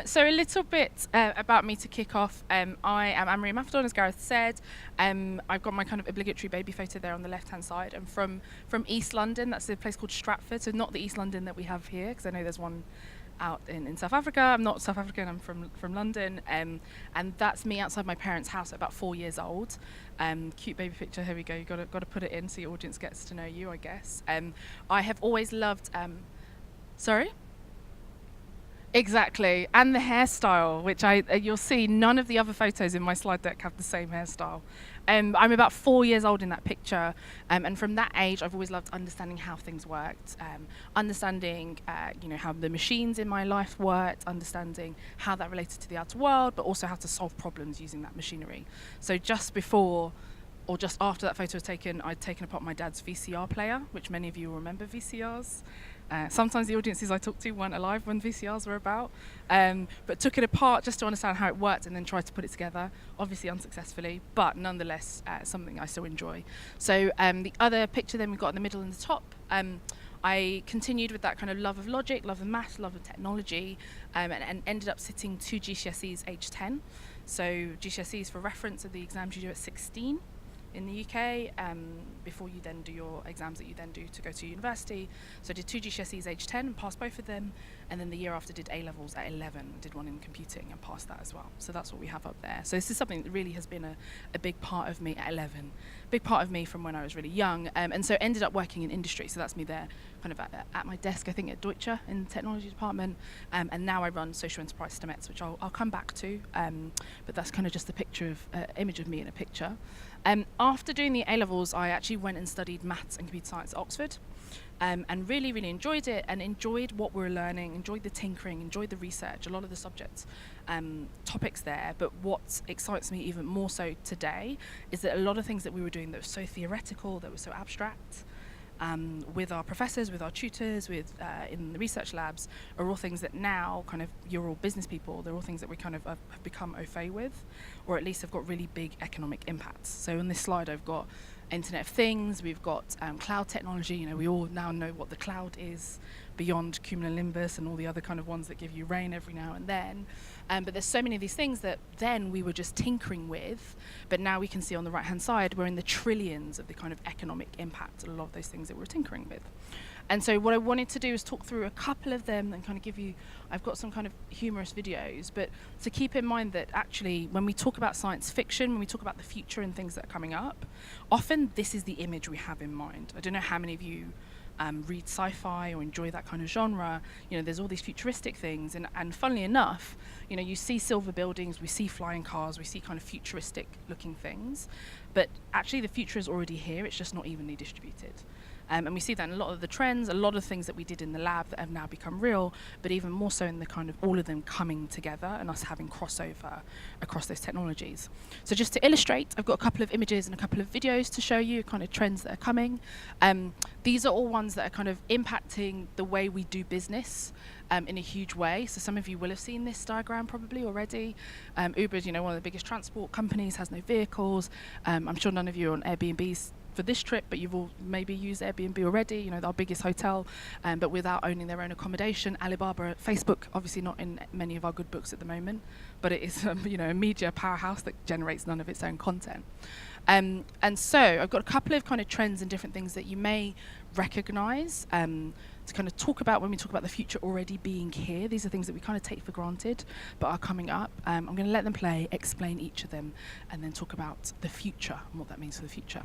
So a little bit about me to kick off. I am Imafidon, as Gareth said. I've got my kind of obligatory baby photo there on the left-hand side. I'm from East London. That's a place called Stratford, so not the East London that we have here, because I know there's one out in South Africa. I'm not South African, I'm from London. And that's me outside my parents' house at about 4 years old. Cute baby picture, here we go. You've got to put it in so your audience gets to know you, I guess. I have always loved... sorry? Exactly, and the hairstyle, which you'll see none of the other photos in my slide deck have the same hairstyle. I'm about 4 years old in that picture, and from that age I've always loved understanding how things worked, understanding how the machines in my life worked, understanding how that related to the outer world, but also how to solve problems using that machinery. So just before or just after that photo was taken, I'd taken apart my dad's VCR player, which many of you will remember VCRs. Sometimes the audiences I talked to weren't alive when VCRs were about, but took it apart just to understand how it worked and then tried to put it together, obviously unsuccessfully, but nonetheless something I still enjoy. So the other picture then we've got in the middle and the top, I continued with that kind of love of logic, love of math, love of technology, and ended up sitting 2 GCSEs age 10. So GCSEs, for reference, are the exams you do at 16. In the UK, before you then do your exams that you then do to go to university. So I did 2 GCSEs age 10 and passed both of them, and then the year after did A-levels at 11, did one in computing and passed that as well. So that's what we have up there. So this is something that really has been a big part of me at 11, big part of me from when I was really young, and so ended up working in industry. So that's me there, kind of at my desk, I think at Deutsche in the technology department, and now I run social enterprise STEMets, which I'll come back to, but that's kind of just a picture of, image of me in a picture. After doing the A-levels, I actually went and studied maths and computer science at Oxford, and really, really enjoyed it, and enjoyed what we were learning, enjoyed the tinkering, enjoyed the research, a lot of the subjects, topics there. But what excites me even more so today is that a lot of things that we were doing that were so theoretical, that were so abstract, with our professors, with our tutors, in the research labs, are all things that now kind of, you're all business people, they're all things that we kind of have become au fait with, or at least have got really big economic impacts. So on this slide I've got Internet of Things, we've got cloud technology. We all now know what the cloud is, beyond cumulonimbus and all the other kind of ones that give you rain every now and then. But there's so many of these things that then we were just tinkering with, but now we can see on the right hand side we're in the trillions of the kind of economic impact of a lot of those things that we're tinkering with. And so what I wanted to do is talk through a couple of them and kind of give you, I've got some kind of humorous videos, but to keep in mind that actually when we talk about science fiction, when we talk about the future and things that are coming up, often this is the image we have in mind. I don't know how many of you read sci-fi or enjoy that kind of genre. There's all these futuristic things, and funnily enough, you see silver buildings, we see flying cars, we see kind of futuristic looking things, but actually the future is already here, it's just not evenly distributed. And we see that in a lot of the trends, a lot of things that we did in the lab that have now become real, but even more so in the kind of all of them coming together and us having crossover across those technologies. So just to illustrate, I've got a couple of images and a couple of videos to show you kind of trends that are coming. These are all ones that are kind of impacting the way we do business in a huge way. So some of you will have seen this diagram probably already. Uber is, one of the biggest transport companies, has no vehicles. I'm sure none of you are on Airbnbs for this trip, but you've all maybe used Airbnb already, our biggest hotel, but without owning their own accommodation. Alibaba, Facebook, obviously not in many of our good books at the moment, but it is a media powerhouse that generates none of its own content. And so I've got a couple of kind of trends and different things that you may recognize to kind of talk about when we talk about the future already being here. These are things that we kind of take for granted, but are coming up. I'm going to let them play, explain each of them, and then talk about the future and what that means for the future.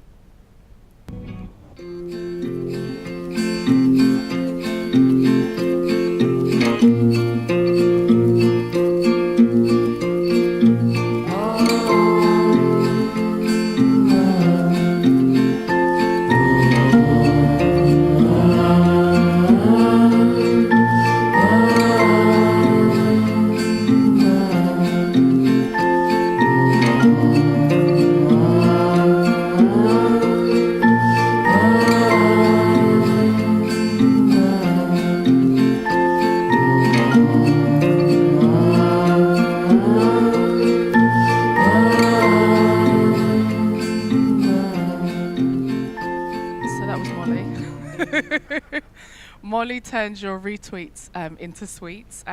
Molly turns your retweets into sweets.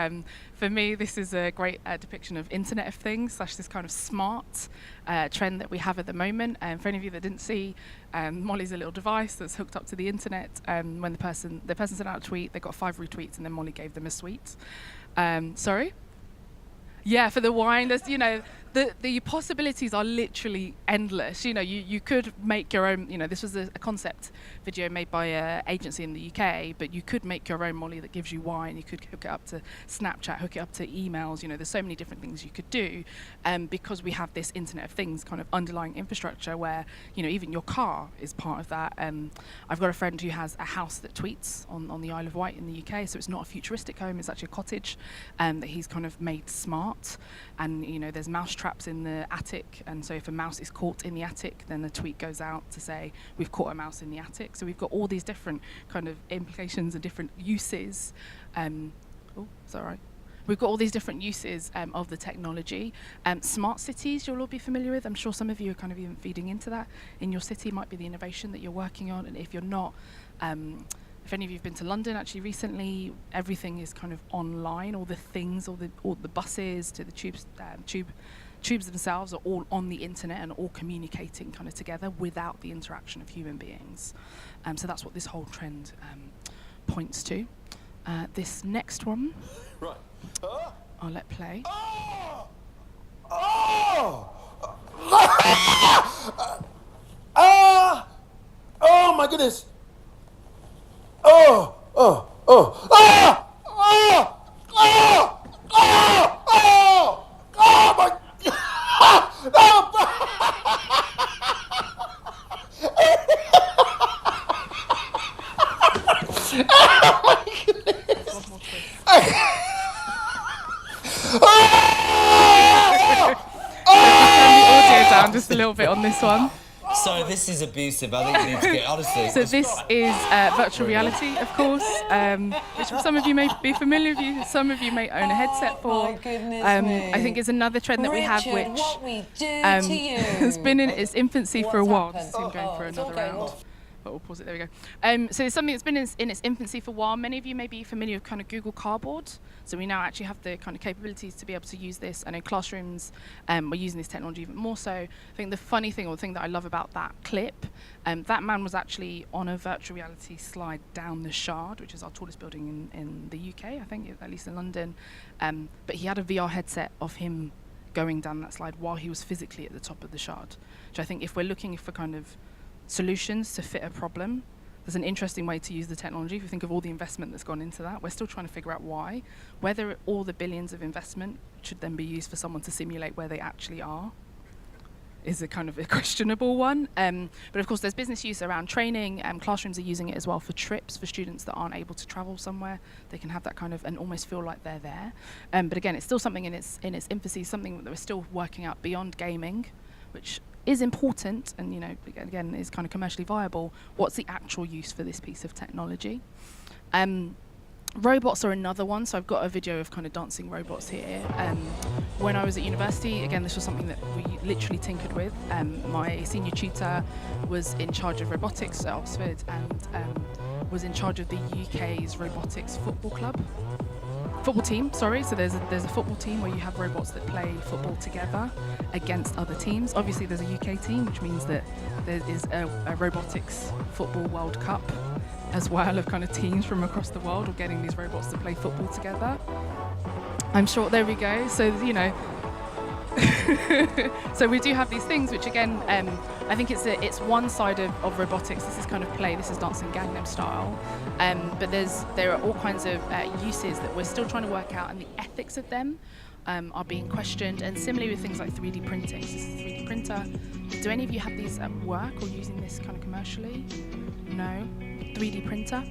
For me, this is a great depiction of Internet of Things, / this kind of smart trend that we have at the moment. For any of you that didn't see, Molly's a little device that's hooked up to the internet. When the person sent out a tweet, they got 5 retweets, and then Molly gave them a sweet. Sorry? Yeah, for the wine, there's, the possibilities are literally endless. You could make your own, this was a concept video made by an agency in the UK, but you could make your own Molly that gives you wine. You could hook it up to Snapchat, hook it up to emails. There's so many different things you could do, because we have this Internet of Things kind of underlying infrastructure where, even your car is part of that. I've got a friend who has a house that tweets on the Isle of Wight in the UK, so it's not a futuristic home, it's actually a cottage that he's kind of made smart. And there's mouse traps in the attic, and so if a mouse is caught in the attic, then the tweet goes out to say we've caught a mouse in the attic. So we've got all these different kind of implications and different uses. Is that right? We've got all these different uses of the technology. Smart cities, you'll all be familiar with. I'm sure some of you are kind of even feeding into that. In your city might be the innovation that you're working on, and if you're not, if any of you have been to London actually recently, everything is kind of online. All the things, all the buses to the tubes themselves are all on the internet and all communicating kind of together without the interaction of human beings. So that's what this whole trend points to. This next one, right. I'll let play. Oh my goodness. Down just a little bit on this one. So this is abusive. I think we need to get honestly. So this is virtual reality, of course, which some of you may be familiar with. Some of you may own a headset for. My goodness I think it's another trend that we have, Richard, which what we do to you. has been in its infancy for a What's while. happened? Just him going for It's all another going round. wrong. But we'll pause it. There we go. So it's something that's been in its infancy for a while. Many of you may be familiar with kind of Google Cardboard. So we now actually have the kind of capabilities to be able to use this. And in classrooms, we're using this technology even more so. I think the funny thing, or the thing that I love about that clip, that man was actually on a virtual reality slide down the Shard, which is our tallest building in the UK, I think, at least in London. But he had a VR headset of him going down that slide while he was physically at the top of the Shard. Which I think if we're looking for kind of solutions to fit a problem, there's an interesting way to use the technology. If you think of all the investment that's gone into that, we're still trying to figure out why. Whether all the billions of investment should then be used for someone to simulate where they actually are is a kind of a questionable one. But of course there's business use around training. Classrooms are using it as well for trips for students that aren't able to travel somewhere. They can have that kind of and almost feel like they're there. But again, it's still something in its infancy, something that we're still working out beyond gaming, which is important and again is kind of commercially viable. What's the actual use for this piece of technology? Robots are another one. So I've got a video of kind of dancing robots here. When I was at university, again, this was something that we literally tinkered with. My senior tutor was in charge of robotics at Oxford and was in charge of the UK's robotics football team, sorry. So there's a football team where you have robots that play football together against other teams. Obviously there's a UK team, which means that there is a robotics football World Cup as well, of kind of teams from across the world or getting these robots to play football together. I'm sure, there we go. So, so we do have these things, which again, I think it's one side of robotics. This is kind of play. This is dancing Gangnam Style. But there are all kinds of uses that we're still trying to work out, and the ethics of them are being questioned. And similarly with things like 3D printing. So this is a 3D printer. Do any of you have these at work or using this kind of commercially? No. 3D printer.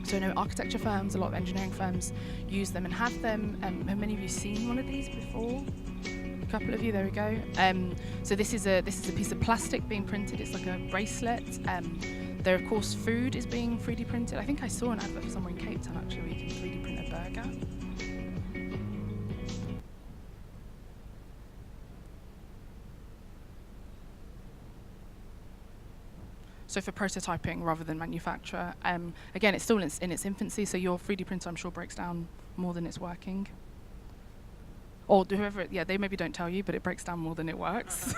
So I know architecture firms, a lot of engineering firms use them and have them. Have many of you seen one of these before? A couple of you, there we go. So this is a piece of plastic being printed. It's like a bracelet. There, of course, food is being 3D printed. I think I saw an advert for somewhere in Cape Town actually where you can 3D print a burger. So for prototyping rather than manufacture. Again, it's still in its infancy, so your 3D printer, I'm sure, breaks down more than it's working. Or whoever, yeah, they maybe don't tell you, but it breaks down more than it works.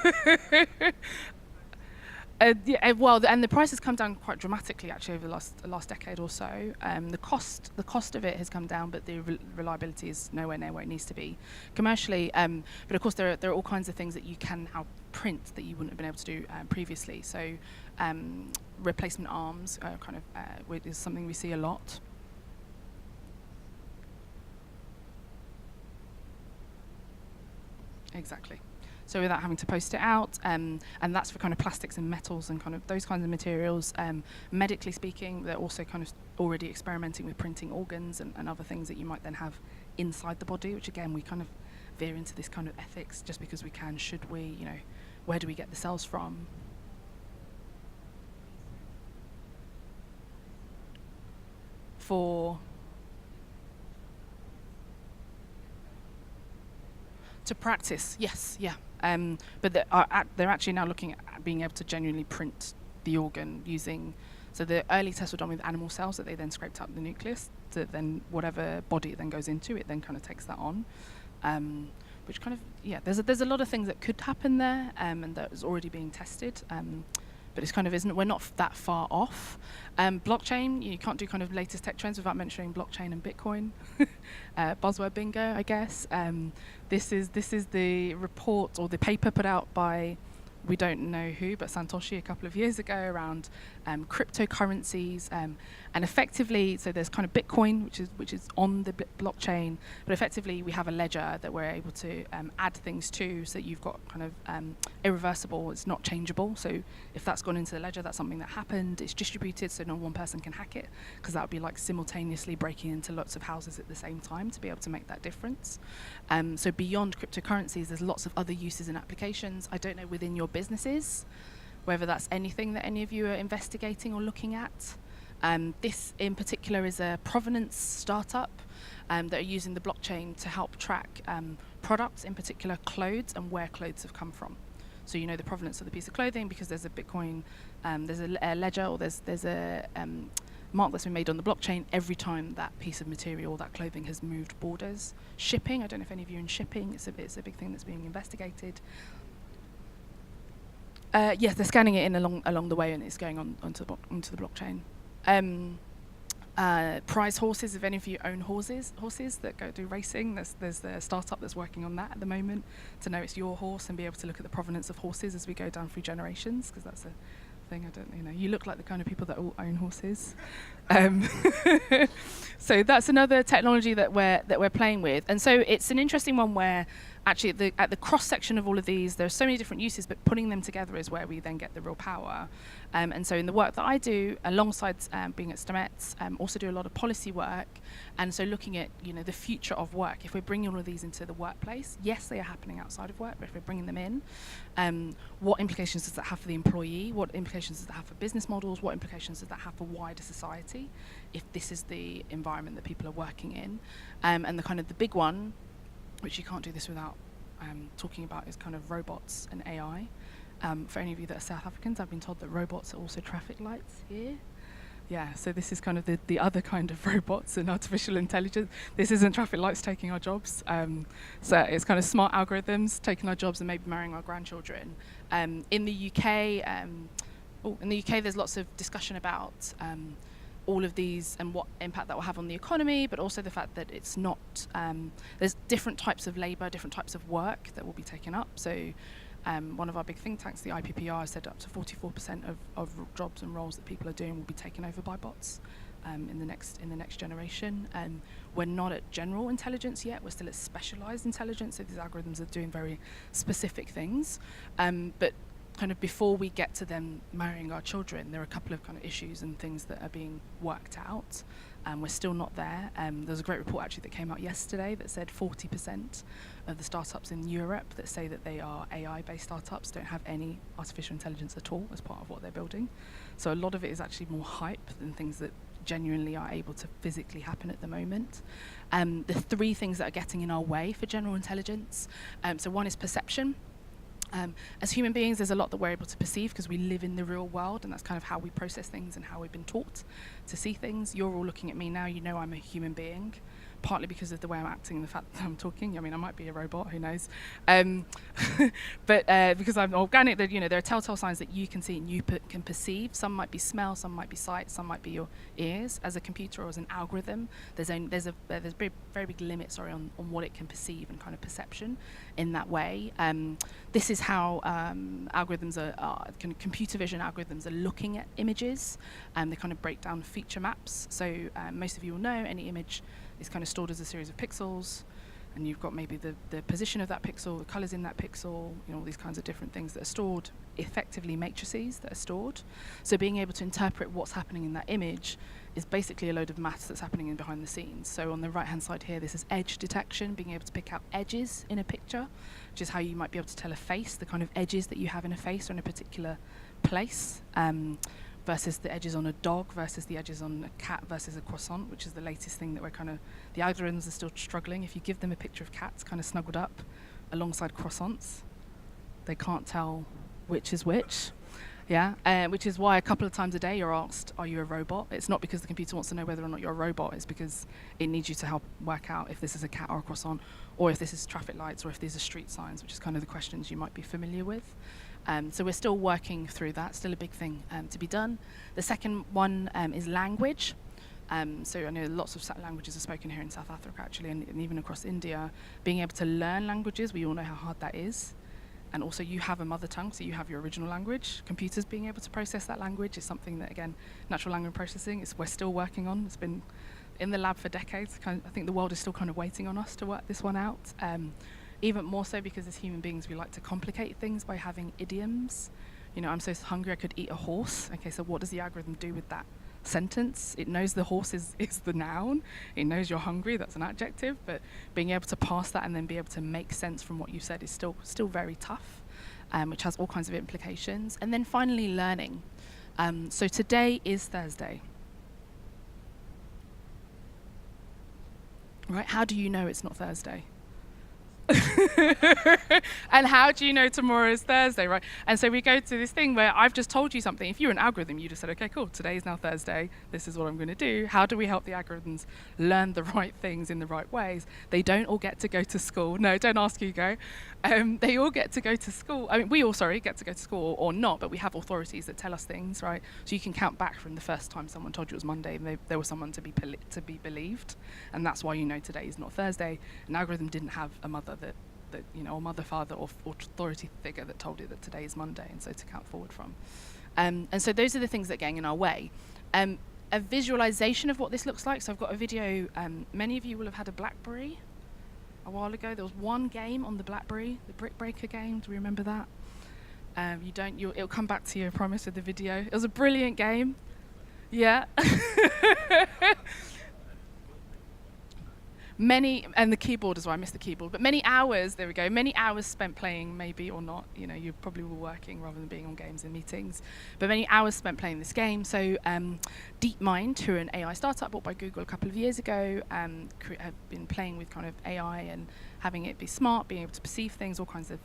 Well, and the price has come down quite dramatically actually over the last decade or so. The cost of it has come down, but the reliability is nowhere near where it needs to be commercially. But of course, there are all kinds of things that you can now print that you wouldn't have been able to do previously. So replacement arms is something we see a lot. Exactly. So without having to post it out, and that's for kind of plastics and metals and kind of those kinds of materials. Medically speaking, they're also kind of already experimenting with printing organs and other things that you might then have inside the body, which again, we kind of veer into this kind of ethics, just because we can, should we, you know, where do we get the cells from? To practice, yes, yeah. But they're actually now looking at being able to genuinely print the organ using. So the early tests were done with animal cells that they then scraped up the nucleus. To then whatever body it then goes into, it then kind of takes that on. Which kind of, yeah, there's a lot of things that could happen there, and that is already being tested. But it's kind of isn't. We're not that far off. Blockchain, you can't do kind of latest tech trends without mentioning blockchain and Bitcoin. Buzzword bingo, I guess. This is the report or the paper put out by, we don't know who, but Satoshi a couple of years ago around cryptocurrencies, and effectively, so there's kind of Bitcoin, which is on the blockchain, but effectively we have a ledger that we're able to add things to, so that you've got kind of irreversible, it's not changeable. So if that's gone into the ledger, that's something that happened. It's distributed, so no one person can hack it, because that would be like simultaneously breaking into lots of houses at the same time to be able to make that difference. So beyond cryptocurrencies, there's lots of other uses and applications. I don't know within your businesses whether that's anything that any of you are investigating or looking at. This in particular is a provenance startup that are using the blockchain to help track products, in particular clothes, and where clothes have come from. So you know the provenance of the piece of clothing because there's a Bitcoin, there's a ledger, or there's a mark that's been made on the blockchain every time that piece of material, that clothing, has moved borders. Shipping, I don't know if any of you are in shipping, it's a big thing that's being investigated. Yes, they're scanning it in along the way, and it's going onto the blockchain. Prize horses, if any of you own horses that go do racing, there's a startup that's working on that at the moment to know it's your horse and be able to look at the provenance of horses as we go down through generations, because that's a thing. You look like the kind of people that all own horses. So that's another technology that we're playing with, and so it's an interesting one where actually at the cross section of all of these, there are so many different uses, but putting them together is where we then get the real power. And so in the work that I do, alongside being at Stamets, also do a lot of policy work, and so looking at the future of work. If we're bringing all of these into the workplace, yes, they are happening outside of work, but if we're bringing them in, what implications does that have for the employee? What implications does that have for business models? What implications does that have for wider society, if this is the environment that people are working in? And the big one, which you can't do this without talking about, is kind of robots and AI. For any of you that are South Africans, I've been told that robots are also traffic lights here. Yeah, so this is kind of the other kind of robots and artificial intelligence. This isn't traffic lights taking our jobs. So it's kind of smart algorithms taking our jobs and maybe marrying our grandchildren. In the UK, there's lots of discussion about all of these and what impact that will have on the economy, but also the fact that it's not, there's different types of labour, different types of work that will be taken up. So one of our big think tanks, the YPO, said up to 44% of jobs and roles that people are doing will be taken over by bots in the next generation. We're not at general intelligence yet, we're still at specialised intelligence, so these algorithms are doing very specific things. But kind of before we get to them marrying our children, there are a couple of kind of issues and things that are being worked out. We're still not there. There's a great report actually that came out yesterday that said 40% of the startups in Europe that say that they are AI-based startups don't have any artificial intelligence at all as part of what they're building. So a lot of it is actually more hype than things that genuinely are able to physically happen at the moment. The three things that are getting in our way for general intelligence. So one is perception. As human beings, there's a lot that we're able to perceive because we live in the real world, and that's kind of how we process things and how we've been taught to see things. You're all looking at me now, you know I'm a human being, partly because of the way I'm acting and the fact that I'm talking. I mean, I might be a robot, who knows? But because I'm organic, there are telltale signs that you can see and you can perceive. Some might be smell, some might be sight, some might be your ears. As a computer or as an algorithm, there's very big limits on what it can perceive and kind of perception in that way. This is how algorithms computer vision algorithms are looking at images. They kind of break down feature maps. So most of you will know any image is kind of stored as a series of pixels, and you've got maybe the position of that pixel, the colors in that pixel, all these kinds of different things that are stored, effectively matrices that are stored. So being able to interpret what's happening in that image is basically a load of maths that's happening in behind the scenes. So on the right hand side here, this is edge detection, being able to pick out edges in a picture, which is how you might be able to tell a face, the kind of edges that you have in a face or in a particular place, versus the edges on a dog, versus the edges on a cat, versus a croissant, which is the latest thing that the algorithms are still struggling. If you give them a picture of cats kind of snuggled up alongside croissants, they can't tell which is which. Yeah, which is why a couple of times a day you're asked, are you a robot? It's not because the computer wants to know whether or not you're a robot, it's because it needs you to help work out if this is a cat or a croissant, or if this is traffic lights, or if these are street signs, which is kind of the questions you might be familiar with. So we're still working through that, still a big thing to be done. The second one is language. So I know lots of languages are spoken here in South Africa, actually, and even across India. Being able to learn languages, we all know how hard that is. And also you have a mother tongue, so you have your original language. Computers being able to process that language is something that, again, natural language processing, we're still working on. It's been in the lab for decades. I think the world is still kind of waiting on us to work this one out. Even more so because as human beings, we like to complicate things by having idioms. I'm so hungry I could eat a horse. Okay, so what does the algorithm do with that sentence? It knows the horse is the noun. It knows you're hungry, that's an adjective, but being able to pass that and then be able to make sense from what you said is still very tough, which has all kinds of implications. And then finally, learning. So today is Thursday. Right, how do you know it's not Thursday? And how do you know tomorrow is Thursday, right? And so we go to this thing where I've just told you something. If you're an algorithm, you just said, okay, cool, today is now Thursday. This is what I'm going to do. How do we help the algorithms learn the right things in the right ways? They don't all get to go to school. No, don't ask Hugo. They all get to go to school. I mean, we all, get to go to school or not, but we have authorities that tell us things, right? So you can count back from the first time someone told you it was Monday and there was someone to be believed. And that's why you know today is not Thursday. An algorithm didn't have a mother that or mother, father, or authority figure that told it that today is Monday, and so to count forward from. And so those are the things that are getting in our way. A visualization of what this looks like. So I've got a video. Many of you will have had a BlackBerry a while ago. There was one game on the BlackBerry, the Brick Breaker game. Do you remember that? You don't. It'll come back to you, I promise, with the video. It was a brilliant game. Yeah. And the keyboard as well, I missed the keyboard, but many hours spent playing, maybe or not, you probably were working rather than being on games and meetings, but many hours spent playing this game. So DeepMind, who are an AI startup bought by Google a couple of years ago, have been playing with kind of AI and having it be smart, being able to perceive things, all kinds of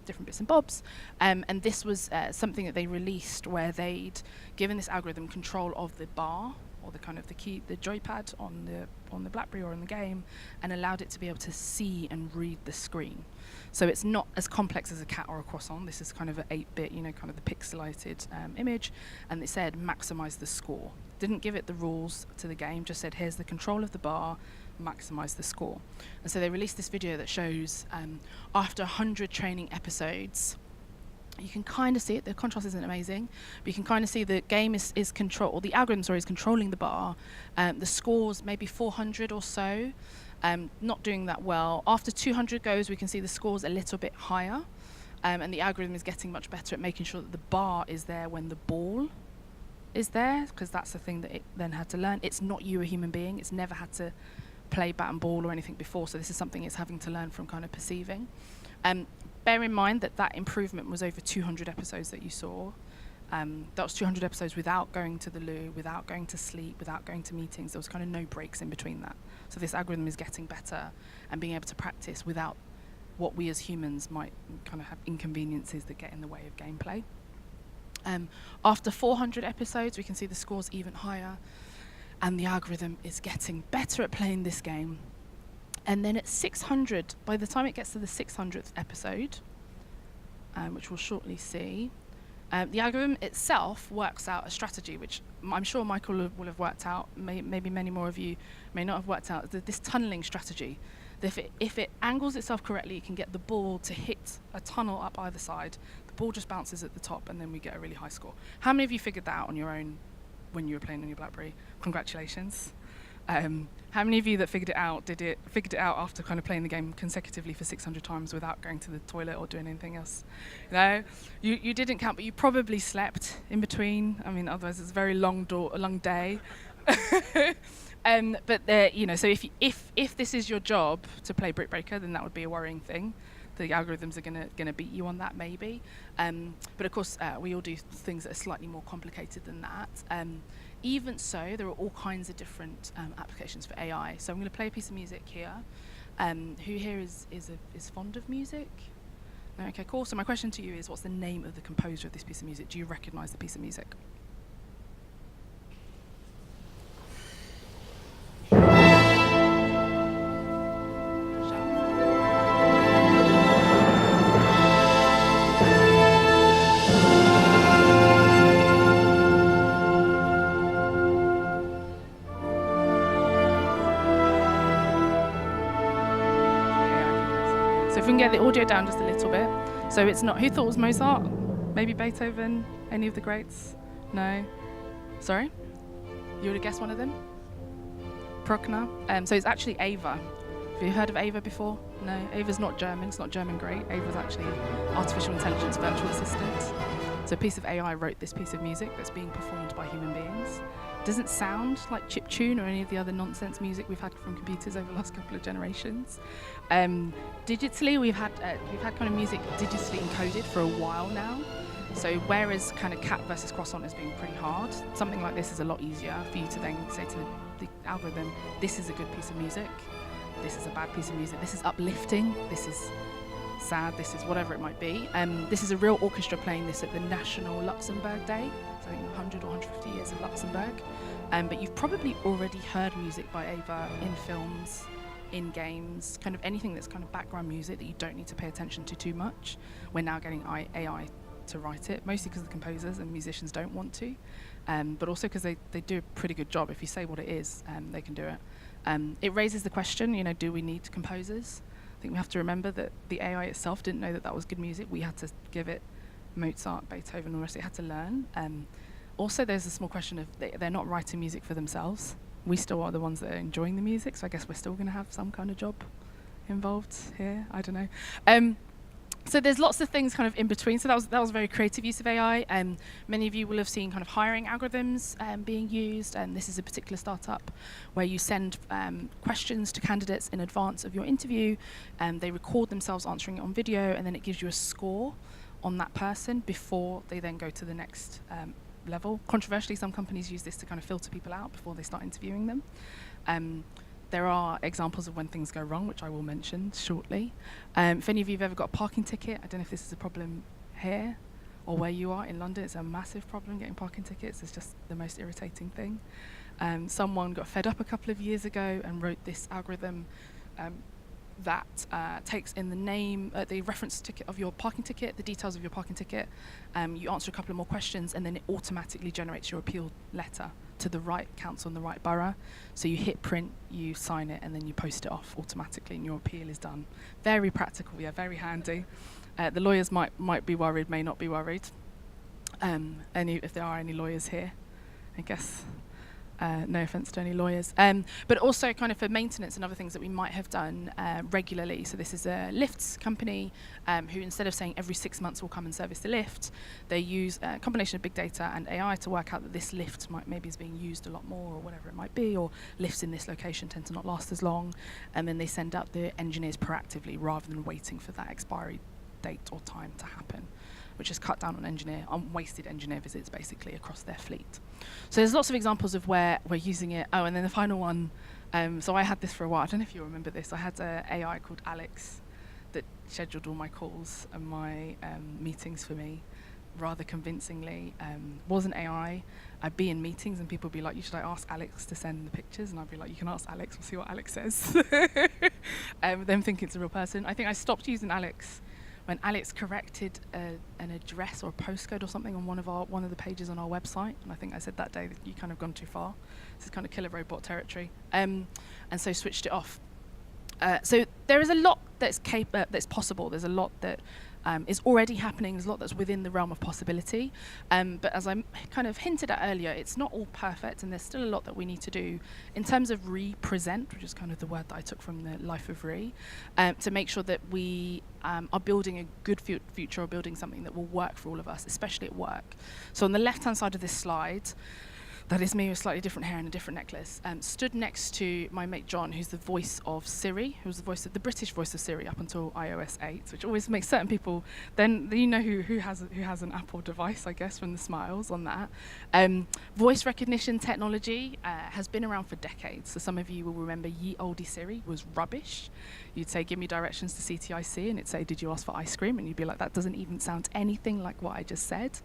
different bits and bobs. And this was something that they released where they'd given this algorithm control of the bar, or the kind of the joypad on the BlackBerry or in the game, and allowed it to be able to see and read the screen. So it's not as complex as a cat or a croissant. This is kind of an 8-bit, kind of the pixelated image, and it said maximize the score. Didn't give it the rules to the game, just said here's the control of the bar, maximize the score. And so they released this video that shows after 100 training episodes, you can kind of see it. The contrast isn't amazing, but you can kind of see the game is or the algorithm, is controlling the bar. The scores maybe 400 or so, not doing that well. After 200 goes, we can see the scores a little bit higher, and the algorithm is getting much better at making sure that the bar is there when the ball is there, because that's the thing that it then had to learn. It's not you, a human being. It's never had to play bat and ball or anything before, so this is something it's having to learn from kind of perceiving. Bear in mind that improvement was over 200 episodes that you saw. That was 200 episodes without going to the loo, without going to sleep, without going to meetings. There was kind of no breaks in between that. So this algorithm is getting better and being able to practice without what we as humans might kind of have inconveniences that get in the way of gameplay. After 400 episodes, we can see the score's even higher, and the algorithm is getting better at playing this game. And then at 600, by the time it gets to the 600th episode, which we'll shortly see, the algorithm itself works out a strategy, which I'm sure Michael will have worked out, maybe many more of you may not have worked out, this tunneling strategy. If it angles itself correctly, it can get the ball to hit a tunnel up either side. The ball just bounces at the top, and then we get a really high score. How many of you figured that out on your own when you were playing on your BlackBerry? Congratulations. How many of you that figured it out after kind of playing the game consecutively for 600 times without going to the toilet or doing anything else? No, you didn't count, but you probably slept in between. I mean, otherwise it's a very long day. But so if this is your job to play Brick Breaker, then that would be a worrying thing. The algorithms are gonna beat you on that, maybe. But of course, we all do things that are slightly more complicated than that. Even so, there are all kinds of different applications for AI. So I'm going to play a piece of music here. Who here is fond of music? No? Okay, cool. So my question to you is, what's the name of the composer of this piece of music? Do you recognise the piece of music? So if we can get the audio down just a little bit. So it's not, who thought it was Mozart? Maybe Beethoven? Any of the greats? No? Sorry? You would have guessed one of them? Bruckner? So it's actually Ava. Have you heard of Ava before? No? Ava's not German, it's not German great. Ava's actually artificial intelligence virtual assistant. So a piece of AI wrote this piece of music that's being performed by human beings. Doesn't sound like chiptune or any of the other nonsense music we've had from computers over the last couple of generations. Digitally, we've had kind of music digitally encoded for a while now. So whereas kind of cat versus croissant has been pretty hard, something like this is a lot easier for you to then say to the algorithm, this is a good piece of music, this is a bad piece of music, this is uplifting, this is sad, this is whatever it might be. This is a real orchestra playing this at the National Luxembourg Day, so I think 100 or 150 years of Luxembourg. But you've probably already heard music by Ava in films, in games, kind of anything that's kind of background music that you don't need to pay attention to too much. We're now getting AI to write it, mostly because the composers and musicians don't want to, but also because they do a pretty good job. If you say what it is, they can do it. It raises the question, do we need composers? I think we have to remember that the AI itself didn't know that was good music. We had to give it Mozart, Beethoven, and the rest. It had to learn. Also, there's a small question of they're not writing music for themselves. We still are the ones that are enjoying the music, so I guess we're still going to have some kind of job involved here. I don't know. So there's lots of things kind of in between. So that was a very creative use of AI. Many of you will have seen kind of hiring algorithms being used. This is a particular startup where you send questions to candidates in advance of your interview. They record themselves answering it on video, and then it gives you a score on that person before they then go to the next level. Controversially, some companies use this to kind of filter people out before they start interviewing them. There are examples of when things go wrong, which I will mention shortly. If any of you have ever got a parking ticket, I don't know if this is a problem here or where you are in London. It's a massive problem getting parking tickets. It's just the most irritating thing. Someone got fed up a couple of years ago and wrote this algorithm that takes in the name, the reference ticket of your parking ticket, the details of your parking ticket. You answer a couple of more questions, and then it automatically generates your appeal letter to the right council and the right borough. So you hit print, you sign it, and then you post it off automatically, and your appeal is done. Very practical, yeah, very handy. The lawyers might be worried, may not be worried. If there are any lawyers here, I guess. No offence to any lawyers. But also kind of for maintenance and other things that we might have done regularly. So this is a lifts company who, instead of saying every 6 months we'll come and service the lift, they use a combination of big data and AI to work out that this lift maybe is being used a lot more, or whatever it might be, or lifts in this location tend to not last as long. And then they send out the engineers proactively rather than waiting for that expiry date or time to happen, which has cut down on wasted engineer visits basically across their fleet. So there's lots of examples of where we're using it. Oh, and then the final one, so I had this for a while. I don't know if you remember this. I had an AI called Alex that scheduled all my calls and my meetings for me rather convincingly wasn't AI. I'd be in meetings and people would be like, should I ask Alex to send the pictures? And I'd be like, you can ask Alex, we'll see what Alex says. Them thinking it's a real person. I think I stopped using Alex when Alex corrected an address or a postcode or something on one of the pages on our website. And I think I said that day that you kind of gone too far. This is kind of killer robot territory. And so switched it off. So there is a lot that's possible. There's a lot that is already happening. There's a lot that's within the realm of possibility. But as I kind of hinted at earlier, it's not all perfect, and there's still a lot that we need to do in terms of represent, which is kind of the word that I took from the life of Re, to make sure that we are building a good future, or building something that will work for all of us, especially at work. So on the left-hand side of this slide, that is me with slightly different hair and a different necklace, stood next to my mate John, who's the voice of Siri, who was the British voice of Siri up until iOS 8, which always makes certain people, then you know who has an Apple device, I guess, from the smiles on that. Voice recognition technology has been around for decades. So some of you will remember Ye Olde Siri was rubbish. You'd say, give me directions to CTIC, and it'd say, did you ask for ice cream? And you'd be like, that doesn't even sound anything like what I just said.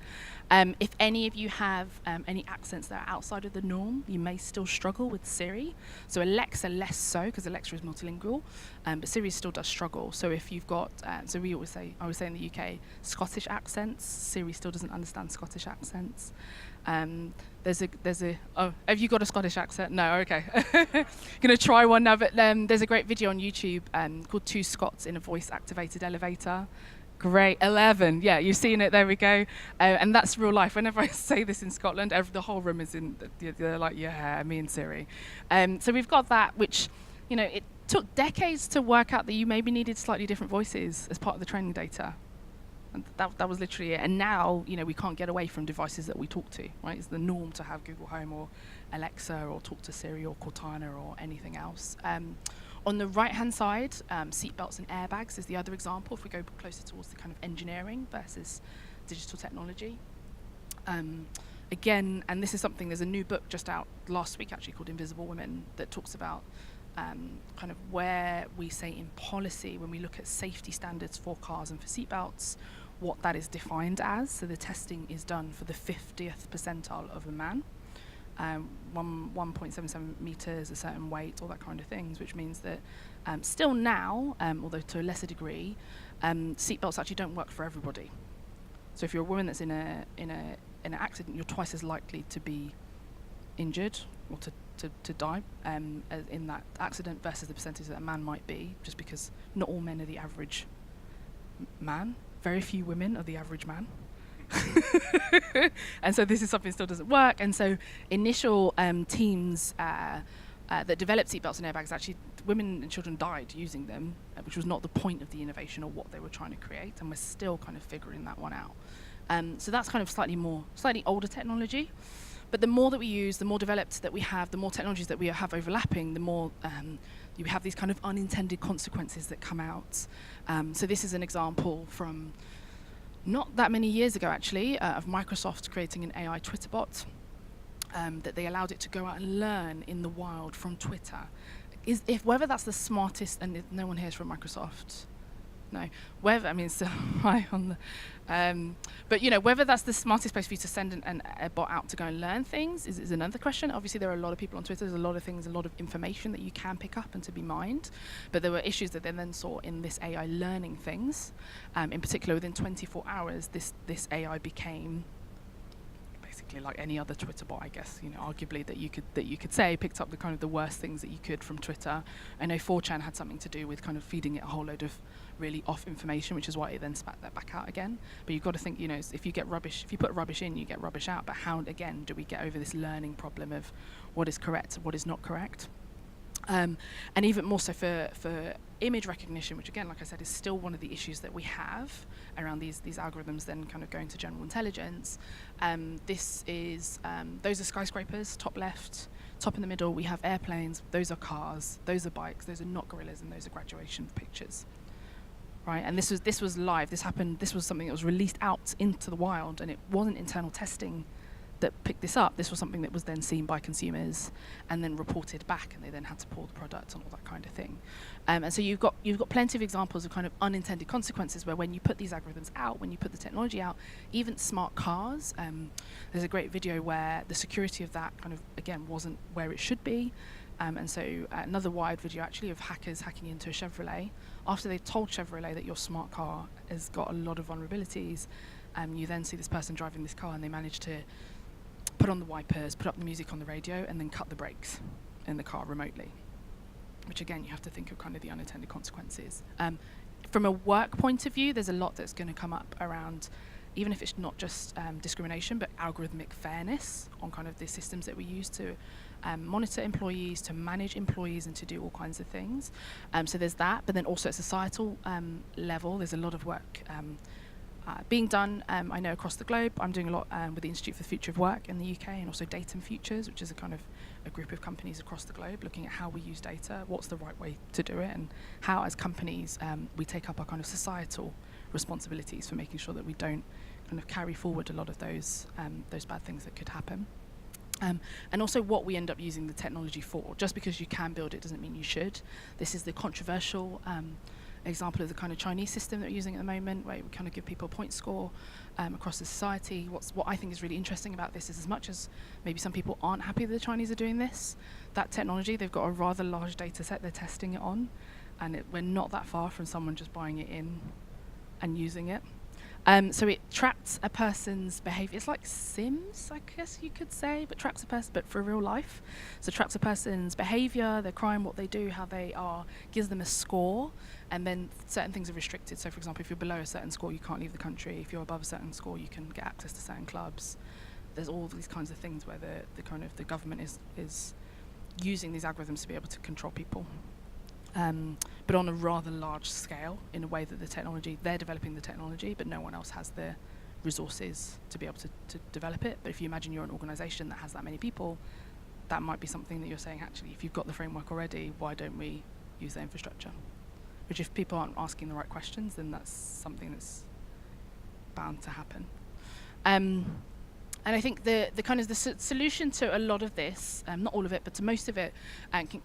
If any of you have any accents that are outside of the norm, you may still struggle with Siri. So Alexa less so, because Alexa is multilingual, but Siri still does struggle. So if you've got, so I would say in the UK, Scottish accents, Siri still doesn't understand Scottish accents. Have you got a Scottish accent? No, okay. Gonna try one now, but there's a great video on YouTube called Two Scots in a Voice-Activated Elevator. Great, 11. Yeah, you've seen it. There we go. And that's real life. Whenever I say this in Scotland, the whole room is they're like, yeah, me and Siri. So we've got that, which, it took decades to work out that you maybe needed slightly different voices as part of the training data. And that was literally it. And now, we can't get away from devices that we talk to, right? It's the norm to have Google Home or Alexa or talk to Siri or Cortana or anything else. On the right-hand side, seatbelts and airbags is the other example, if we go closer towards the kind of engineering versus digital technology. Again, and this is something, there's a new book just out last week actually called Invisible Women that talks about kind of where we say in policy, when we look at safety standards for cars and for seatbelts, what that is defined as. So the testing is done for the 50th percentile of a man. 1.77 meters, a certain weight, all that kind of things, which means that still now, although to a lesser degree, seatbelts actually don't work for everybody. So if you're a woman that's in an accident, you're twice as likely to be injured or to die in that accident versus the percentage that a man might be, just because not all men are the average man. Very few women are the average man. And so this is something that still doesn't work. And so initial teams that developed seatbelts and airbags, actually women and children died using them, which was not the point of the innovation or what they were trying to create, and we're still kind of figuring that one out. So that's kind of slightly older technology. But the more that we use, the more developed that we have, the more technologies that we have overlapping, the more you have these kind of unintended consequences that come out. So this is an example from not that many years ago, actually, of Microsoft creating an AI Twitter bot that they allowed it to go out and learn in the wild from Twitter. Whether that's the smartest, and no one here is from Microsoft. No, it's still high on the, but whether that's the smartest place for you to send a bot out to go and learn things is another question. Obviously, there are a lot of people on Twitter. There's a lot of things, a lot of information that you can pick up and to be mined. But there were issues that they then saw in this AI learning things. In particular, within 24 hours, this AI became basically like any other Twitter bot, I guess. Arguably that you could say picked up the kind of the worst things that you could from Twitter. I know 4chan had something to do with kind of feeding it a whole load of really off information, which is why it then spat that back out again. But you've got to think, if you put rubbish in, you get rubbish out. But how again do we get over this learning problem of what is correct and what is not correct? And even more so for image recognition, which again, like I said, is still one of the issues that we have around these algorithms then kind of going to general intelligence. This is, those are skyscrapers, top left. Top in the middle, we have airplanes. Those are cars. Those are bikes. Those are not gorillas, and those are graduation pictures. Right, and this was live. This happened. This was something that was released out into the wild, and it wasn't internal testing that picked this up, this was something that was then seen by consumers and then reported back, and they then had to pull the product and all that kind of thing. And so you've got plenty of examples of kind of unintended consequences where when you put these algorithms out, when you put the technology out, even smart cars, there's a great video where the security of that kind of, again, wasn't where it should be. And so another wired video actually of hackers hacking into a Chevrolet. After they told Chevrolet that your smart car has got a lot of vulnerabilities, you then see this person driving this car and they manage to put on the wipers, put up the music on the radio, and then cut the brakes in the car remotely. Which again, you have to think of kind of the unintended consequences. From a work point of view, there's a lot that's going to come up around, even if it's not just discrimination, but algorithmic fairness on kind of the systems that we use to monitor employees, to manage employees, and to do all kinds of things. So there's that, but then also at societal level, there's a lot of work being done, I know, across the globe. I'm doing a lot with the Institute for the Future of Work in the UK, and also Datum Futures, which is a kind of a group of companies across the globe looking at how we use data, what's the right way to do it, and how as companies we take up our kind of societal responsibilities for making sure that we don't kind of carry forward a lot of those bad things that could happen. And also what we end up using the technology for. Just because you can build it doesn't mean you should. This is the controversial example of the kind of Chinese system that we're using at the moment, where we kind of give people a point score across the society. What I think is really interesting about this is, as much as maybe some people aren't happy that the Chinese are doing this, that technology, they've got a rather large data set they're testing it on, and we're not that far from someone just buying it in and using it. So it tracks a person's behavior. It's like Sims, I guess you could say, but tracks a person, but for real life. So tracks a person's behavior, their crime, what they do, how they are, gives them a score, and then certain things are restricted. So, for example, if you're below a certain score, you can't leave the country. If you're above a certain score, you can get access to certain clubs. There's all these kinds of things where the government is using these algorithms to be able to control people. But on a rather large scale, in a way that they're developing the technology, but no one else has the resources to be able to develop it. But if you imagine you're an organisation that has that many people, that might be something that you're saying, actually, if you've got the framework already, why don't we use the infrastructure? Which, if people aren't asking the right questions, then that's something that's bound to happen. And I think the kind of the solution to a lot of this, not all of it, but to most of it,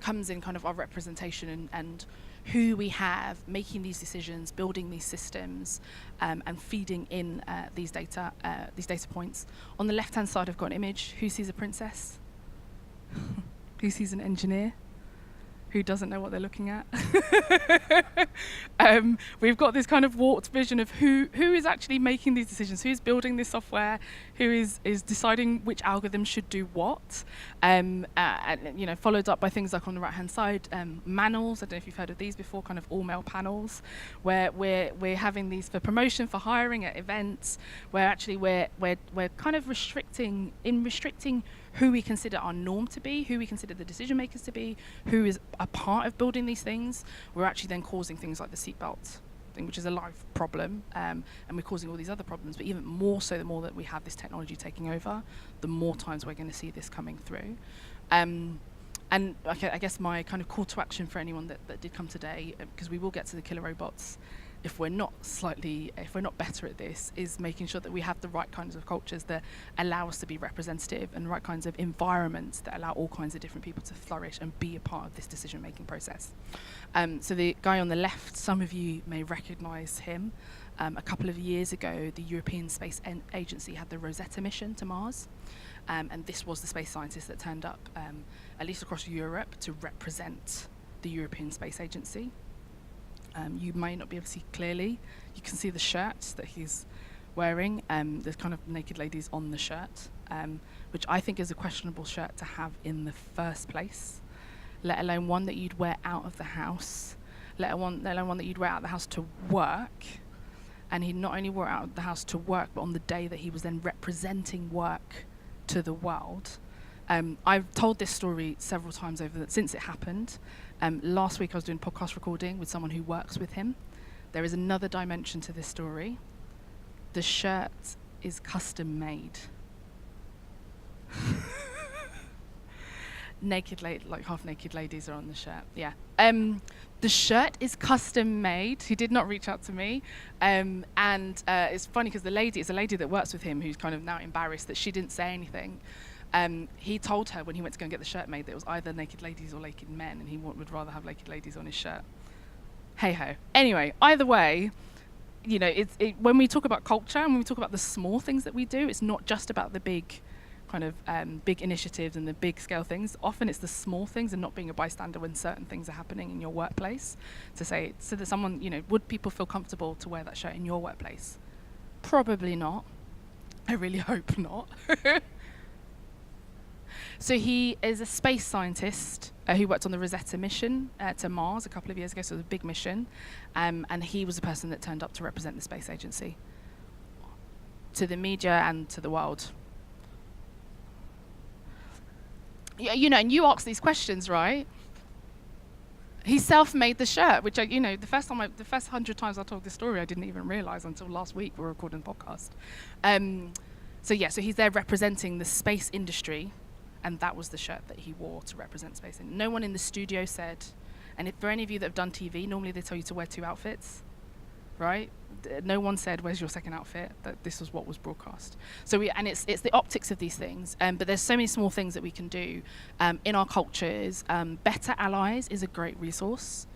comes in kind of our representation and who we have making these decisions, building these systems, and feeding in these data points. On the left-hand side, I've got an image. Who sees a princess? Who sees an engineer? Who doesn't know what they're looking at? We've got this kind of warped vision of who is actually making these decisions, who is building this software, who is deciding which algorithm should do what, and followed up by things like on the right-hand side, manels. I don't know if you've heard of these before, kind of all-male panels, where we're having these for promotion, for hiring at events, where actually we're kind of restricting who we consider our norm to be, who we consider the decision makers to be, who is a part of building these things. We're actually then causing things like the seatbelt thing, which is a live problem, and we're causing all these other problems. But even more so, the more that we have this technology taking over, the more times we're going to see this coming through. And okay, I guess my kind of call to action for anyone that did come today, because we will get to the killer robots, if we're not better at this, is making sure that we have the right kinds of cultures that allow us to be representative, and the right kinds of environments that allow all kinds of different people to flourish and be a part of this decision-making process. So the guy on the left, some of you may recognise him. A couple of years ago, the European Space Agency had the Rosetta mission to Mars, and this was the space scientist that turned up, at least across Europe, to represent the European Space Agency. You may not be able to see clearly. You can see the shirt that he's wearing. There's kind of naked ladies on the shirt, which I think is a questionable shirt to have in the first place, let alone one that you'd wear out of the house, let alone one that you'd wear out of the house to work. And he not only wore it out of the house to work, but on the day that he was then representing work to the world. I've told this story several times since it happened. Last week I was doing a podcast recording with someone who works with him. There is another dimension to this story. The shirt is custom made. like half naked ladies are on the shirt. Yeah. The shirt is custom made. He did not reach out to me, and it's funny because it's a lady that works with him who's kind of now embarrassed that she didn't say anything. He told her when he went to go and get the shirt made that it was either naked ladies or naked men, and he would rather have naked ladies on his shirt. Hey ho. Anyway, either way, when we talk about culture and when we talk about the small things that we do, it's not just about the big kind of big initiatives and the big scale things. Often it's the small things and not being a bystander when certain things are happening in your workplace. So that someone, would people feel comfortable to wear that shirt in your workplace? Probably not. I really hope not. So he is a space scientist who worked on the Rosetta mission to Mars a couple of years ago, so it was a big mission. And he was the person that turned up to represent the space agency to the media and to the world. Yeah, and you ask these questions, right? He self-made the shirt, which the first 100 times I told this story, I didn't even realize until last week we were recording the podcast. So he's there representing the space industry, and that was the shirt that he wore to represent space. And no one in the studio said, and for any of you that have done TV, normally they tell you to wear 2 outfits, right? No one said, "Where's your second outfit?" That this was what was broadcast. So it's the optics of these things. But there's so many small things that we can do in our cultures. Better Allies is a great resource.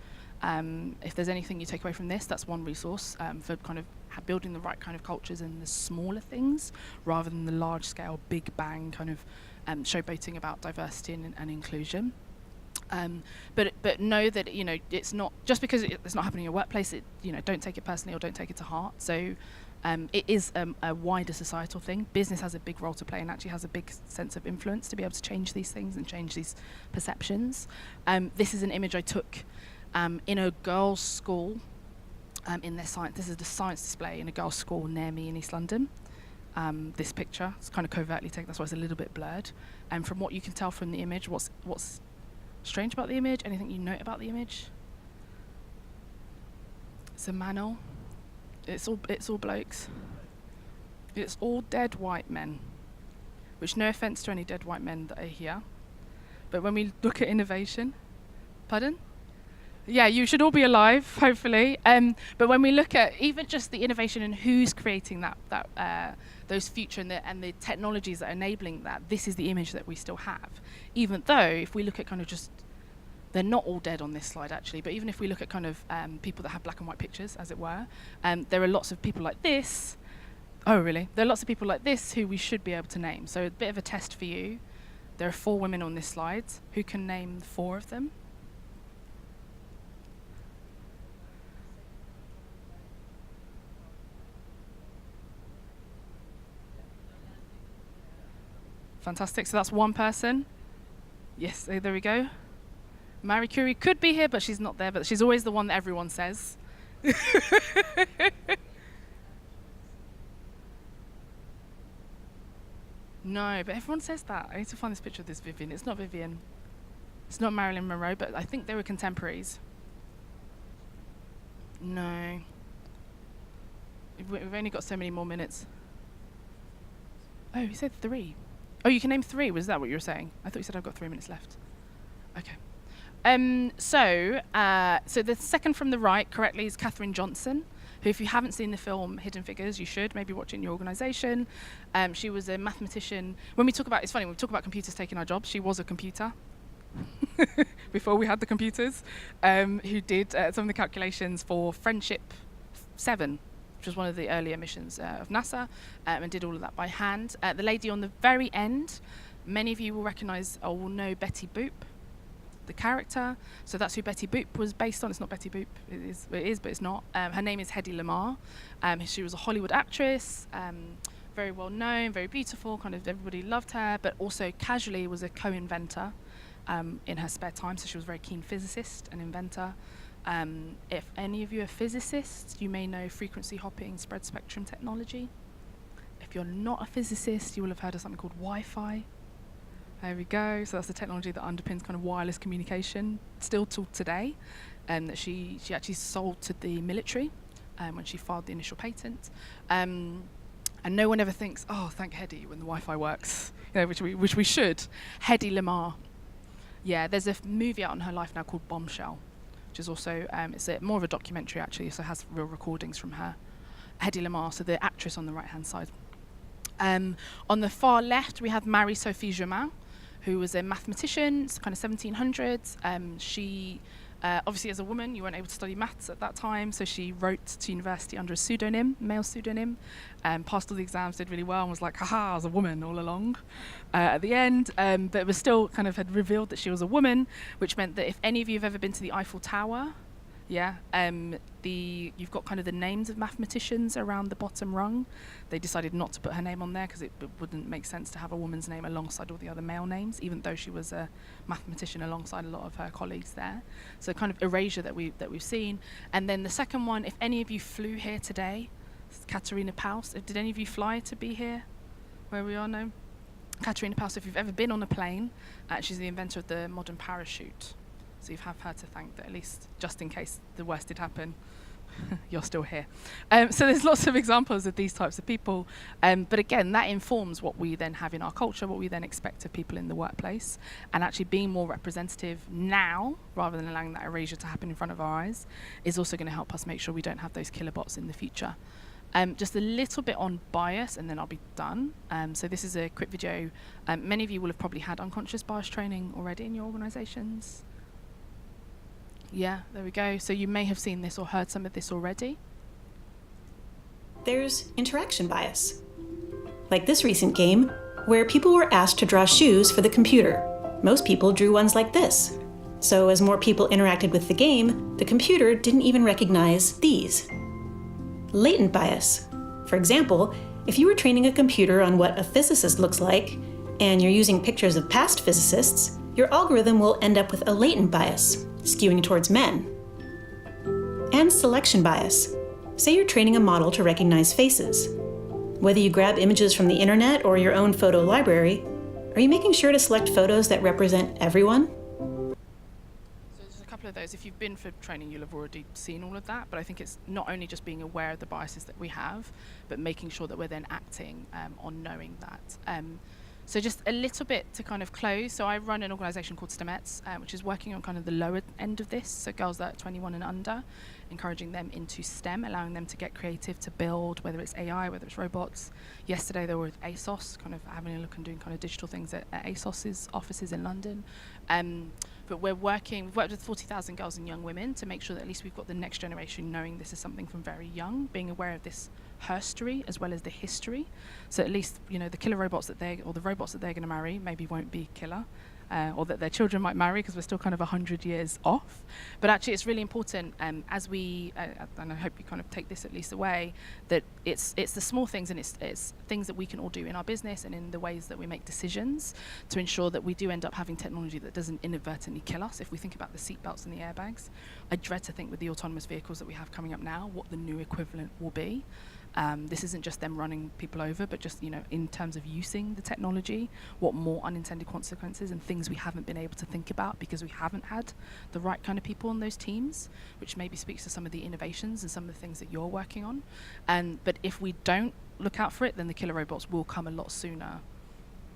If there's anything you take away from this, that's one resource for kind of building the right kind of cultures and the smaller things, rather than the large scale, big bang kind of showboating about diversity and inclusion. But know that it's not just because it's not happening in your workplace. Don't take it personally or don't take it to heart. So it is a wider societal thing. Business has a big role to play and actually has a big sense of influence to be able to change these things and change these perceptions. This is an image I took in a girls' school in their science. This is the science display in a girls' school near me in East London. This picture, it's kind of covertly taken, that's why it's a little bit blurred. And from what you can tell from the image, what's strange about the image? Anything you note about the image? It's a manor. It's all blokes. It's all dead white men. Which, no offence to any dead white men that are here, but when we look at innovation, pardon? Yeah, you should all be alive, hopefully. But when we look at even just the innovation and who's creating those future and the technologies that are enabling that, this is the image that we still have. Even though, if we look at kind of just, they're not all dead on this slide actually, but even if we look at kind of people that have black and white pictures, as it were, there are lots of people like this. Oh, really? There are lots of people like this who we should be able to name. So a bit of a test for you. There are 4 women on this slide. Who can name 4 of them? Fantastic. So that's one person. Yes, there we go. Marie Curie could be here, but she's not there. But she's always the one that everyone says. No, but everyone says that. I need to find this picture of this Vivian. It's not Vivian. It's not Marilyn Monroe, but I think they were contemporaries. No. We've only got so many more minutes. Oh, you said 3. Oh, you can name 3. Was that what you were saying? I thought you said I've got 3 minutes left. Okay. So the second from the right correctly is Katherine Johnson, who, if you haven't seen the film Hidden Figures, you should maybe watch it in your organisation. She was a mathematician. It's funny, when we talk about computers taking our jobs, she was a computer before we had the computers, who did some of the calculations for Friendship 7, which was one of the earlier missions of NASA, and did all of that by hand. The lady on the very end, many of you will recognise or will know Betty Boop, the character. So that's who Betty Boop was based on. It's not Betty Boop. It is, but it's not. Her name is Hedy Lamarr. She was a Hollywood actress, very well known, very beautiful. Kind of everybody loved her, but also casually was a co-inventor in her spare time. So she was a very keen physicist and inventor. If any of you are physicists, you may know frequency hopping, spread spectrum technology. If you're not a physicist, you will have heard of something called Wi-Fi. There we go. So that's the technology that underpins kind of wireless communication still till today, that she actually sold to the military when she filed the initial patent. And no one ever thinks, oh, thank Hedy when the Wi-Fi works, which we should. Hedy Lamarr. Yeah, there's a movie out on her life now called Bombshell, which is also it's more of a documentary actually, so it has real recordings from her. Hedy Lamarr, so the actress on the right-hand side. On the far left, we have Marie-Sophie Germain, who was a mathematician, kind of 1700s. She, obviously as a woman, you weren't able to study maths at that time, so she wrote to university under a pseudonym, male pseudonym, passed all the exams, did really well, and was like, haha, I was a woman all along at the end. But it was still kind of had revealed that she was a woman, which meant that if any of you have ever been to the Eiffel Tower, yeah, you've got kind of the names of mathematicians around the bottom rung. They decided not to put her name on there because it wouldn't make sense to have a woman's name alongside all the other male names, even though she was a mathematician alongside a lot of her colleagues there. So kind of erasure that we've seen. And then the second one, if any of you flew here today, Katerina Paus. Did any of you fly to be here where we are now? Katerina Paus, if you've ever been on a plane, she's the inventor of the modern parachute. So you have her to thank that, at least just in case the worst did happen, you're still here. So there's lots of examples of these types of people. But again, that informs what we then have in our culture, what we then expect of people in the workplace. And actually being more representative now, rather than allowing that erasure to happen in front of our eyes, is also going to help us make sure we don't have those killer bots in the future. Just a little bit on bias, and then I'll be done. So this is a quick video. Many of you will have probably had unconscious bias training already in your organisations. Yeah, there we go. So you may have seen this or heard some of this already. There's interaction bias. Like this recent game, where people were asked to draw shoes for the computer. Most people drew ones like this. So as more people interacted with the game, the computer didn't even recognize these. Latent bias. For example, if you were training a computer on what a physicist looks like, and you're using pictures of past physicists, your algorithm will end up with a latent bias, skewing towards men. And selection bias. Say you're training a model to recognize faces. Whether you grab images from the internet or your own photo library, are you making sure to select photos that represent everyone? So there's a couple of those. If you've been for training, you'll have already seen all of that. But I think it's not only just being aware of the biases that we have, but making sure that we're then acting on knowing that. So just a little bit to kind of close. So I run an organisation called STEMettes, which is working on kind of the lower end of this. So girls that are 21 and under, encouraging them into STEM, allowing them to get creative, to build, whether it's AI, whether it's robots. Yesterday they were with ASOS, kind of having a look and doing kind of digital things at ASOS's offices in London. But we've worked with 40,000 girls and young women to make sure that at least we've got the next generation knowing this is something from very young, being aware of this herstory as well as the history. So at least, you know, the killer robots that the robots that they're going to marry maybe won't be killer. Or that their children might marry, because we're still kind of 100 years off. But actually it's really important as we, and I hope you kind of take this at least away, that it's the small things, and it's things that we can all do in our business and in the ways that we make decisions to ensure that we do end up having technology that doesn't inadvertently kill us. If we think about the seatbelts and the airbags, I dread to think with the autonomous vehicles that we have coming up now, what the new equivalent will be. This isn't just them running people over, but just, you know, in terms of using the technology, what more unintended consequences and things we haven't been able to think about because we haven't had the right kind of people on those teams, which maybe speaks to some of the innovations and some of the things that you're working on. But if we don't look out for it, then the killer robots will come a lot sooner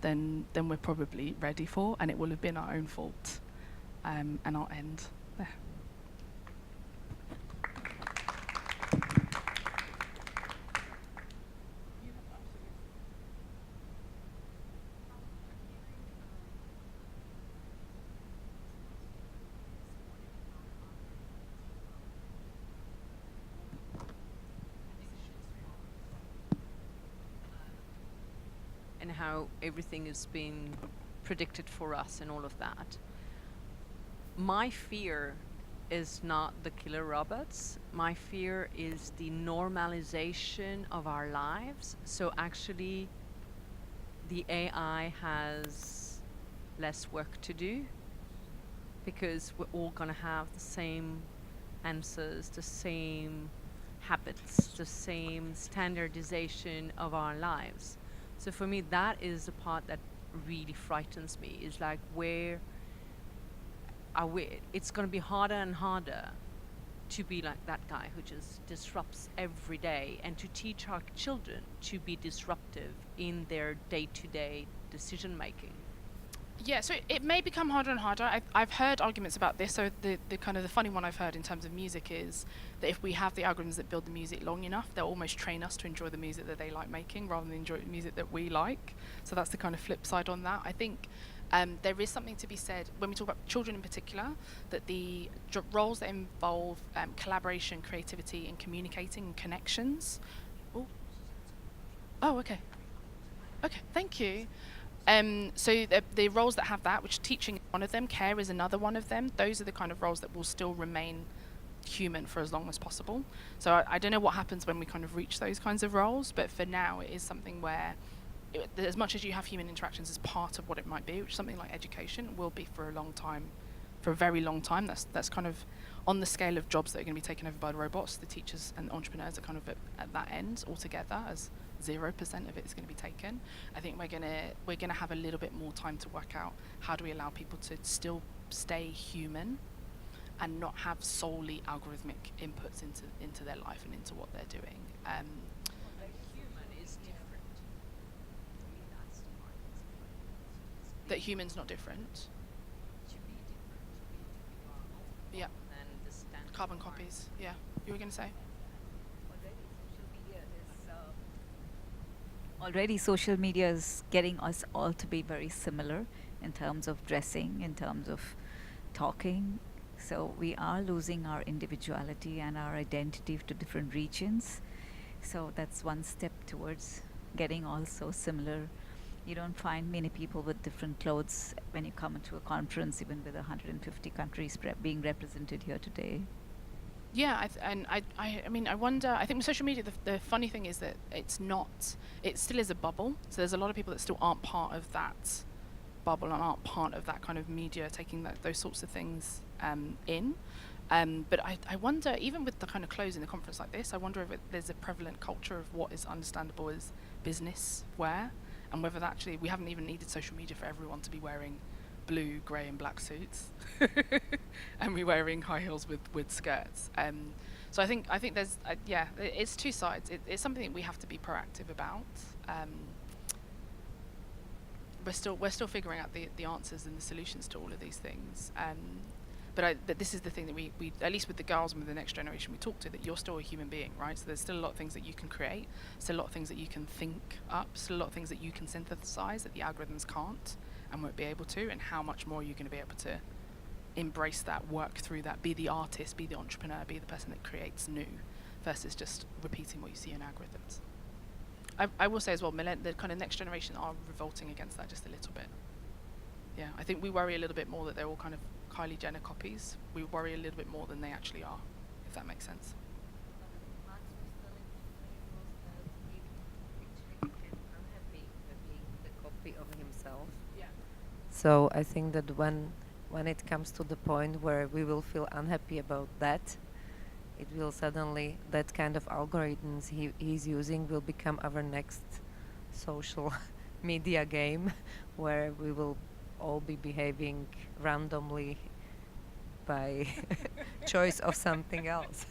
than we're probably ready for, and it will have been our own fault. And I'll end there. And how everything is being predicted for us and all of that. My fear is not the killer robots. My fear is the normalization of our lives. So actually, the AI has less work to do because we're all going to have the same answers, the same habits, the same standardization of our lives. So for me, that is the part that really frightens me, is like, where are we? It's going to be harder and harder to be like that guy who just disrupts every day, and to teach our children to be disruptive in their day-to-day decision making. Yeah, so it may become harder and harder. I've heard arguments about this. So the kind of the funny one I've heard in terms of music is that if we have the algorithms that build the music long enough, they'll almost train us to enjoy the music that they like making rather than enjoy the music that we like. So that's the kind of flip side on that. I think there is something to be said when we talk about children in particular, that the roles that involve collaboration, creativity, and communicating and connections. Oh, okay. Okay, thank you. So the roles that have that, which teaching is one of them, care is another one of them. Those are the kind of roles that will still remain human for as long as possible. So I don't know what happens when we kind of reach those kinds of roles, but for now it is something where, as much as you have human interactions as part of what it might be, which something like education will be for a long time, for a very long time. That's kind of on the scale of jobs that are going to be taken over by the robots. The teachers and the entrepreneurs are kind of at that end altogether, as 0% of it is going to be taken. I think we're gonna have a little bit more time to work out how do we allow people to still stay human and not have solely algorithmic inputs into their life and into what they're doing. Human is different. For me, that's the hardest. That humans not different. To be different, to be normal. Yeah. Than the standard. Carbon copies. Yeah. You were gonna say? Already social media is getting us all to be very similar in terms of dressing, in terms of talking. So we are losing our individuality and our identity to different regions. So that's one step towards getting all so similar. You don't find many people with different clothes when you come into a conference, even with 150 countries being represented here today. Yeah, I mean, I wonder. I think with social media, the funny thing is that it still is a bubble. So there's a lot of people that still aren't part of that bubble and aren't part of that kind of media taking those sorts of things in. But I wonder, even with the kind of clothes in a conference like this, I wonder if there's a prevalent culture of what is understandable as business wear, and whether actually we haven't even needed social media for everyone to be wearing blue, grey and black suits and we're wearing high heels with skirts. So I think there's it's two sides. It's something that we have to be proactive about. We're still figuring out the answers and the solutions to all of these things. But this is the thing that we at least with the girls and with the next generation we talk to, that you're still a human being, right? So there's still a lot of things that you can create, still a lot of things that you can think up, still a lot of things that you can synthesize that the algorithms can't and won't be able to, and how much more are you going to be able to embrace that, work through that, be the artist, be the entrepreneur, be the person that creates new, versus just repeating what you see in algorithms. I will say as well, the kind of next generation are revolting against that just a little bit. Yeah, I think we worry a little bit more that they're all kind of Kylie Jenner copies. We worry a little bit more than they actually are, if that makes sense. Copy of himself. Yeah. So I think that when it comes to the point where we will feel unhappy about that, it will suddenly, that kind of algorithms he's using will become our next social media game, where we will all be behaving randomly by choice of something else.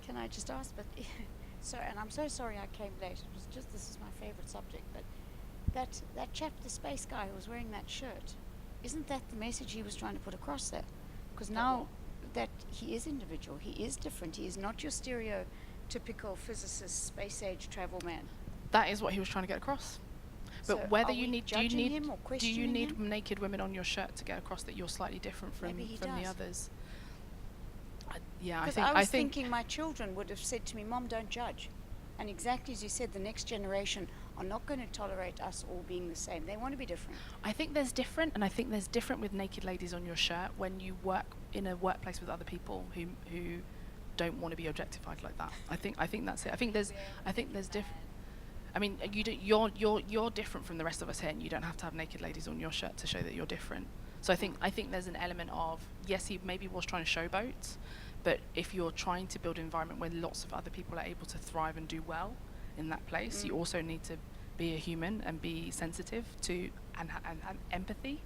Can I just ask, but sorry, and I'm so sorry I came late. It was just, this is my favorite subject, but that chap, the space guy who was wearing that shirt, isn't that the message he was trying to put across there? Because now that he is individual, he is different, he is not your stereotypical physicist, space age travel man. That is what he was trying to get across. But So whether are you we need judging him or do you questioning need him? naked women on your shirt to get across that you're slightly different from Maybe he the does. others? I Because think I was think thinking my children would have said to me, Mom, don't judge. And exactly as you said, the next generation are not going to tolerate us all being the same. They want to be different. I think there's different, and I think there's different with naked ladies on your shirt when you work in a workplace with other people who don't want to be objectified like that. I think that's it. I think there's different. I mean, you're different from the rest of us here, and you don't have to have naked ladies on your shirt to show that you're different. So I think there's an element of, yes, he maybe was trying to showboat, but if you're trying to build an environment where lots of other people are able to thrive and do well in that place, you also need to be a human and be sensitive to and empathy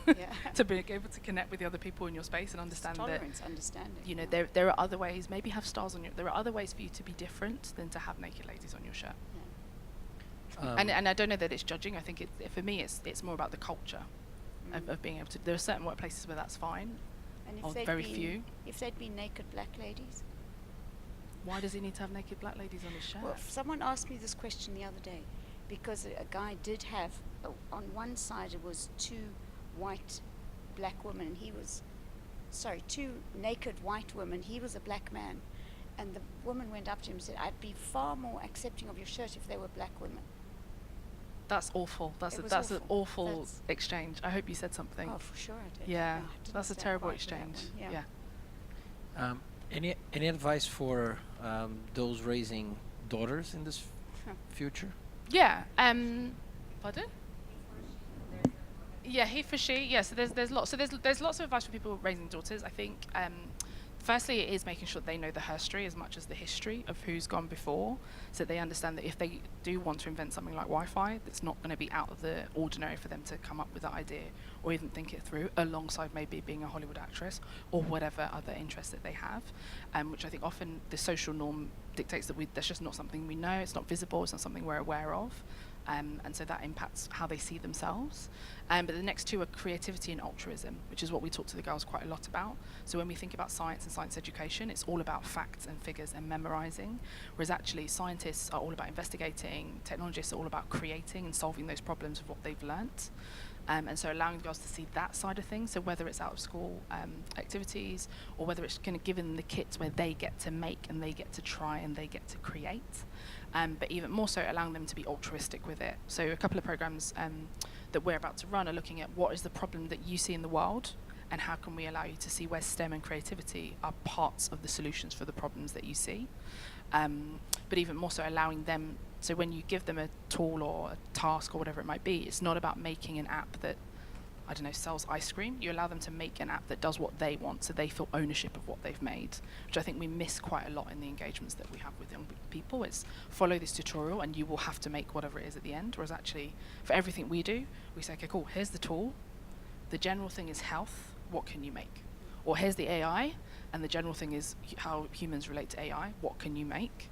Yeah. to be able to connect with the other people in your space and understand that, Tolerance, understanding. you know, yeah. there are other ways. Maybe have stars on your. There are other ways for you to be different than to have naked ladies on your shirt. And I don't know that it's judging. I think for me, it's more about the culture of being able to. There are certain workplaces where that's fine, And or they'd very been- few. If they'd been naked black ladies. Why does he need to have naked black ladies on his shirt? Well, someone asked me this question the other day because a guy did have, on one side it was two white black women, and he was, sorry, two naked white women, he was a black man. And the woman went up to him and said, I'd be far more accepting of your shirt if they were black women. That's awful. That's It was an awful. awful That's- exchange. I hope you said something. Oh, for sure I did. Yeah, No, I didn't that's a stand terrible by for that exchange. one. Yeah. Any advice for those raising daughters in this future? Yeah. Pardon? Yeah, he for she. Yeah. So there's lots. So there's lots of advice for people raising daughters. I think. Firstly, it is making sure they know the herstory as much as the history of who's gone before, so that they understand that if they do want to invent something like Wi-Fi, it's not going to be out of the ordinary for them to come up with that idea or even think it through, alongside maybe being a Hollywood actress or whatever other interests that they have, which I think often the social norm dictates that that's just not something we know, it's not visible, it's not something we're aware of. And so that impacts how they see themselves. But the next two are creativity and altruism, which is what we talk to the girls quite a lot about. So when we think about science and science education, it's all about facts and figures and memorizing, whereas actually scientists are all about investigating, technologists are all about creating and solving those problems of what they've learnt. And so allowing the girls to see that side of things, so whether it's out of school activities or whether it's kind of giving them the kits where they get to make and they get to try and they get to create, but even more so allowing them to be altruistic with it. So a couple of programs that we're about to run are looking at what is the problem that you see in the world and how can we allow you to see where STEM and creativity are parts of the solutions for the problems that you see. But even more so allowing them, so when you give them a tool or a task or whatever it might be, it's not about making an app that, I don't know, sells ice cream. You allow them to make an app that does what they want, so they feel ownership of what they've made, which I think we miss quite a lot in the engagements that we have with young people. It's follow this tutorial and you will have to make whatever it is at the end, whereas actually for everything we do, we say, okay, cool, here's the tool. The general thing is health, what can you make? Or here's the AI, and the general thing is how humans relate to AI, what can you make?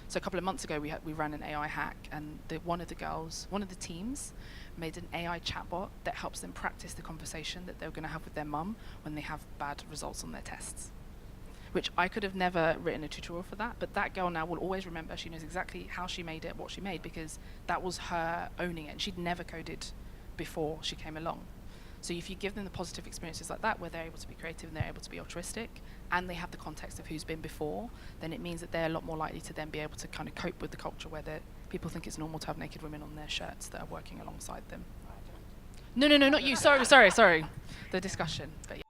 So a couple of months ago we ran an AI hack, and one of the teams made an AI chatbot that helps them practice the conversation that they're going to have with their mum when they have bad results on their tests. Which I could have never written a tutorial for that, but that girl now will always remember. She knows exactly how she made it, what she made, because that was her owning it, and she'd never coded before she came along. So if you give them the positive experiences like that, where they're able to be creative and they're able to be altruistic, and they have the context of who's been before, then it means that they're a lot more likely to then be able to kind of cope with the culture where people think it's normal to have naked women on their shirts that are working alongside them. No, not you. Sorry. The discussion. But yeah.